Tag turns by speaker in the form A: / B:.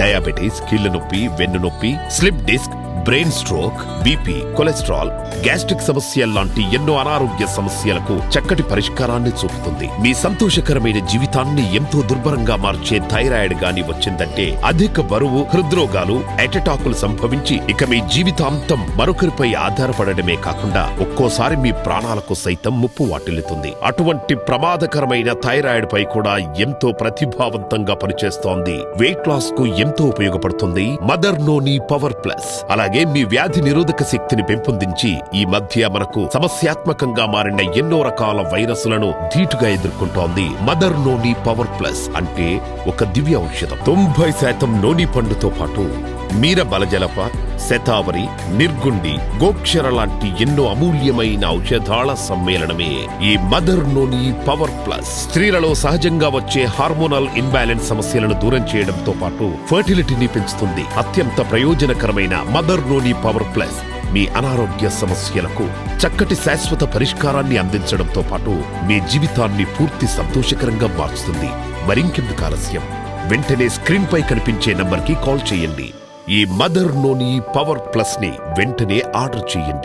A: Diabetes, కీళ్ల నొప్పి, వెన్ను నొప్పి, slip disc, brain stroke, BP, cholesterol, gastric సమస్యల లాంటి ఎన్నో అనారోగ్య సమస్యలకు చక్కటి పరిష్కారాన్ని చూపుతుంది. మీ సంతోషకరమైన జీవితాన్ని ఎంతో దుర్భరంగా మార్చే థైరాయిడ్ గాని వచ్చిందంటే అధిక బరువు, హృద్రోగాలు, అటాకులు సంభవించి ఇక మీ జీవితాంతం మరొకరిపై ఆధారపడమే కాకుండా ఒక్కోసారి మీ ప్రాణాలకు సైతం ముప్పు వాటిల్లుతుంది. అటువంటి ప్రమాదకరమైన థైరాయిడ్ పై కూడా ఎంతో ప్రతిభావంతంగా పనిచేస్తోంది. వెయిట్ లాస్ కు ఎంతో ఉపయోగపడుతుంది మదర్ నోని పవర్ ప్లస్. అలాగే మీ వ్యాధి నిరోధక శక్తిని పెంపొందించి ఈ మధ్య మనకు సమస్యాత్మకంగా మారిన ఎన్నో రకాల వైరస్లను ధీటుగా ఎదుర్కొంటోంది మదర్ నోని పవర్ ప్లస్. అంటే ఒక దివ్య ఔషధం. 90% నోని పండుతో పాటు మీర బలజలప, శతావరి, నిర్గుండి, గోక్షర లాంటి ఎన్నో అమూల్యమైన ఔషధాల సమ్మేళనమే ఈ మదర్ నోని పవర్ ప్లస్. స్త్రీలలో సహజంగా వచ్చే హార్మోనల్ ఇంబ్యాలెన్స్ సమస్యలను దూరం చేయడంతో పాటు ఫర్టిలిటీని పెంచుతుంది. అత్యంత ప్రయోజనకరమైన మదర్ నోని పవర్ ప్లస్ మీ అనారోగ్య సమస్యలకు చక్కటి శాశ్వత పరిష్కారాన్ని అందించడంతో పాటు మీ జీవితాన్ని పూర్తి సంతోషకరంగా మార్చుతుంది. మరింకెందుకు ఆలస్యం? వెంటనే స్క్రీన్ పై కనిపించే నంబర్ కి కాల్ చేయండి. ఈ మదర్ నోని పవర్ ప్లస్ ని వెంటనే ఆర్డర్ చేయండి.